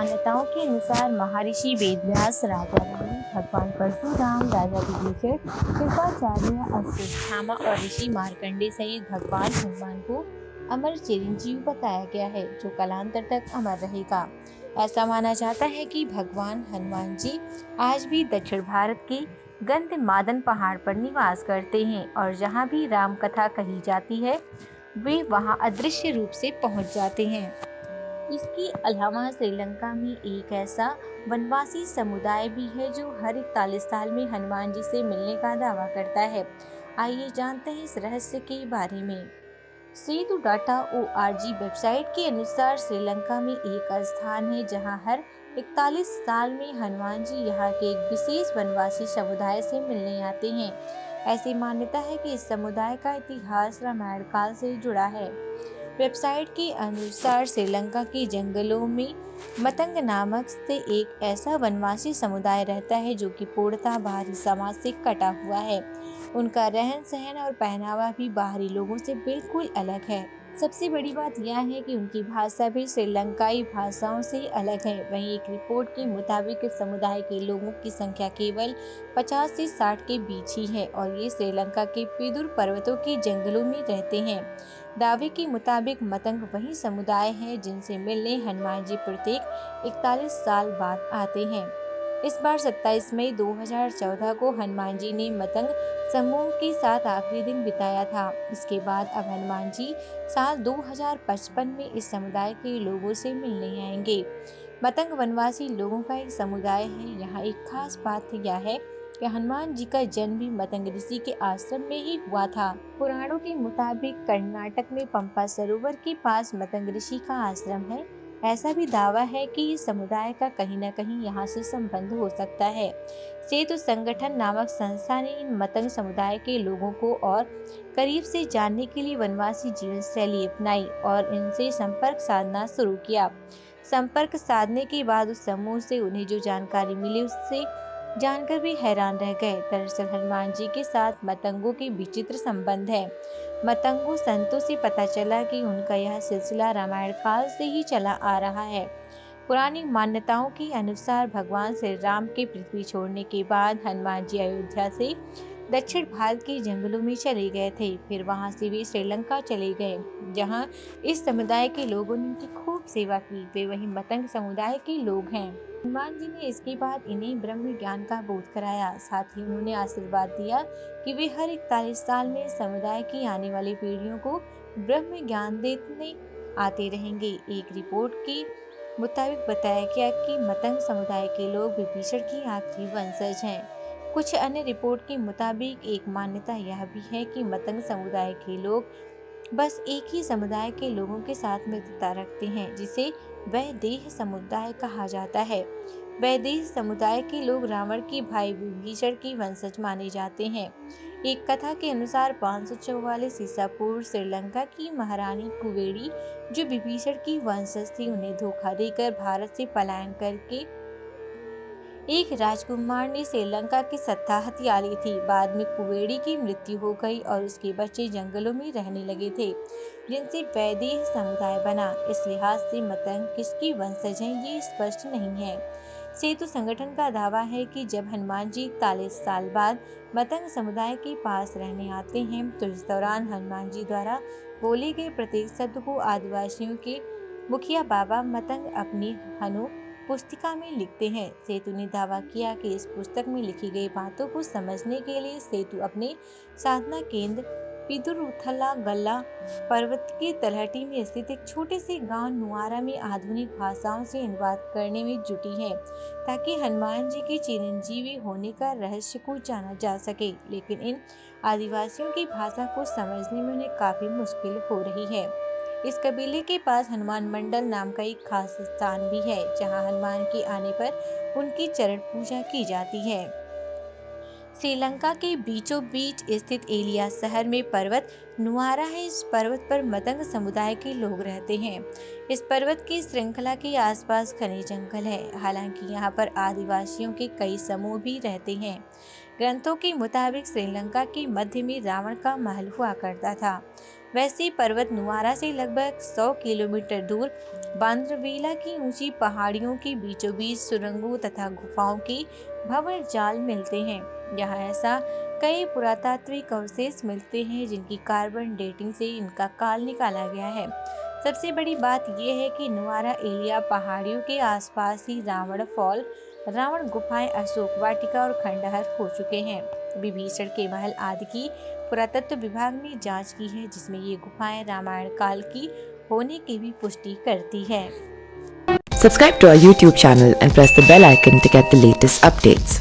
मान्यताओं के अनुसार महर्षि वेदव्यास, राजा रवि, भगवान परशुराम, राजा विभीषण, कृपाचार्य, अश्वत्थामा और ऋषि मार्कंडे सहित भगवान हनुमान को अमर चिरंजीव बताया गया है, जो कालांतर तक अमर रहेगा। ऐसा माना जाता है कि भगवान हनुमान जी आज भी दक्षिण भारत के गंधमादन पहाड़ पर निवास करते हैं और जहाँ भी राम कथा कही जाती है वे वहाँ अदृश्य रूप से पहुँच जाते हैं। इसके अलावा श्रीलंका में एक ऐसा वनवासी समुदाय भी है जो हर 41 साल में हनुमान जी से मिलने का दावा करता है। आइए जानते हैं इस रहस्य के बारे में। सेतु डाटा ORG वेबसाइट के अनुसार श्रीलंका में एक स्थान है जहां हर 41 साल में हनुमान जी यहाँ के एक विशेष वनवासी समुदाय से मिलने आते हैं। ऐसी मान्यता है कि इस समुदाय का इतिहास रामायण काल से जुड़ा है। वेबसाइट के अनुसार श्रीलंका के जंगलों में मतंग नामक से एक ऐसा वनवासी समुदाय रहता है जो कि पूर्णतः बाहरी समाज से कटा हुआ है। उनका रहन सहन और पहनावा भी बाहरी लोगों से बिल्कुल अलग है। सबसे बड़ी बात यह है कि उनकी भाषा भी श्रीलंकाई भाषाओं से अलग है। वहीं एक रिपोर्ट के मुताबिक इस समुदाय के लोगों की संख्या केवल 50 से 60 के बीच ही है और ये श्रीलंका के पिदुर पर्वतों के जंगलों में रहते हैं। दावे के मुताबिक मतंग वही समुदाय है जिनसे मिलने हनुमान जी प्रत्येक 41 साल बाद आते हैं। इस बार 27 मई 2014 को हनुमान जी ने मतंग समूह के साथ आखिरी दिन बिताया था। इसके बाद अब हनुमान जी साल 2055 में इस समुदाय के लोगों से मिलने आएंगे। मतंग वनवासी लोगों का एक समुदाय है। यहाँ एक खास बात यह है कि हनुमान जी का जन्म भी मतंग ऋषि के आश्रम में ही हुआ था। पुराणों के मुताबिक कर्नाटक में पंपा सरोवर के पास मतंग ऋषि का आश्रम है। ऐसा भी दावा है कि इस समुदाय का कहीं न कहीं यहाँ से संबंध हो सकता है। सेतु संगठन नामक संस्था ने इन मतंग समुदाय के लोगों को और करीब से जानने के लिए वनवासी जीवन शैली अपनाई और इनसे संपर्क साधना शुरू किया। संपर्क साधने के बाद उस समूह से उन्हें जो जानकारी मिली उससे जानकर भी हैरान रह गए। दरअसल हनुमान जी के साथ मतंगों के विचित्र संबंध है। मतंगों संतों से पता चला कि उनका यह सिलसिला रामायण काल से ही चला आ रहा है। पुरानी मान्यताओं के अनुसार भगवान श्री राम के पृथ्वी छोड़ने के बाद हनुमान जी अयोध्या से दक्षिण भारत के जंगलों में चले गए थे। फिर वहां से वे श्रीलंका चले गए, जहां इस समुदाय के लोगों ने उनकी खूब सेवा की। वे वही मतंग समुदाय के लोग हैं। हनुमान जी ने इसके बाद इन्हें ब्रह्म ज्ञान का बोध कराया। साथ ही उन्होंने आशीर्वाद दिया कि वे हर 41 साल में समुदाय की आने वाली पीढ़ियों को ब्रह्म ज्ञान देने आते रहेंगे। एक रिपोर्ट के मुताबिक बताया गया कि मतंग समुदाय के लोग विभीषण की आखिरी वंशज हैं। कुछ अन्य रिपोर्ट के मुताबिक एक मान्यता यह भी है कि मतंग समुदाय के लोग बस एक ही समुदाय के लोगों के साथ मित्रता रखते हैं, जिसे वैदेह समुदाय कहा जाता है। वैदेह समुदाय के लोग रावण के भाई विभीषण की वंशज माने जाते हैं। एक कथा के अनुसार 544 ईसा पूर्व श्रीलंका की महारानी कुवेरी, जो विभीषण की वंशज थी, उन्हें धोखा देकर भारत से पलायन करके एक राजकुमार ने श्रीलंका की सत्ता हथिया ली थी। बाद में कुवेरी की मृत्यु हो गई और उसके बच्चे जंगलों में रहने लगे थे, जिनसे वैदेह समुदाय बना। इस लिहाज से मतंग किसकी वंशज हैं ये स्पष्ट नहीं है। सेतु संगठन का दावा है कि जब हनुमान जी 41 साल बाद मतंग समुदाय के पास रहने आते हैं तो इस दौरान हनुमान जी द्वारा बोले गए प्रत्येक शब्द को आदिवासियों के मुखिया बाबा मतंग अपनी हनु पुस्तिका में लिखते हैं। सेतु ने दावा किया कि इस पुस्तक में लिखी गई बातों को समझने के लिए सेतु अपने साधना केंद्र पिदुरुथला गल्ला पर्वत की तलहटी में स्थित एक छोटे से गांव नुआरा में आधुनिक भाषाओं से अनुवाद करने में जुटी है, ताकि हनुमान जी के चिरंजीवी होने का रहस्य को जाना जा सके। लेकिन इन आदिवासियों की भाषा को समझने में उन्हें काफी मुश्किल हो रही है। इस कबीले के पास हनुमान मंडल नाम का एक खास स्थान भी है, जहां हनुमान के आने पर उनकी चरण पूजा की जाती है। श्रीलंका के बीचों बीच स्थित एलिया शहर में पर्वत नुआरा है। इस पर्वत पर मतंग समुदाय के लोग रहते हैं। इस पर्वत की श्रृंखला के आसपास घने जंगल है। हालांकि यहाँ पर आदिवासियों के कई समूह भी रहते हैं। ग्रंथों के मुताबिक श्रीलंका के मध्य में रावण का महल हुआ करता था। वैसे पर्वत नुआरा से लगभग 100 किलोमीटर दूर बांद्रवेला की ऊंची पहाड़ियों के बीचों बीच सुरंगों तथा गुफाओं के भंवर जाल मिलते हैं। यहाँ ऐसा कई पुरातात्विक अवशेष मिलते हैं जिनकी कार्बन डेटिंग से इनका काल निकाला गया है। सबसे बड़ी बात यह है कि नुआरा एलिया पहाड़ियों के आसपास ही रावण फॉल, रावण गुफाएं, अशोक वाटिका और खंडहर हो चुके हैं। विभीषण के महल आदि की पुरातत्व विभाग ने जांच की है, जिसमें ये गुफाएं रामायण काल की होने की भी पुष्टि करती है। Subscribe to our YouTube channel and press the bell icon to get the latest updates.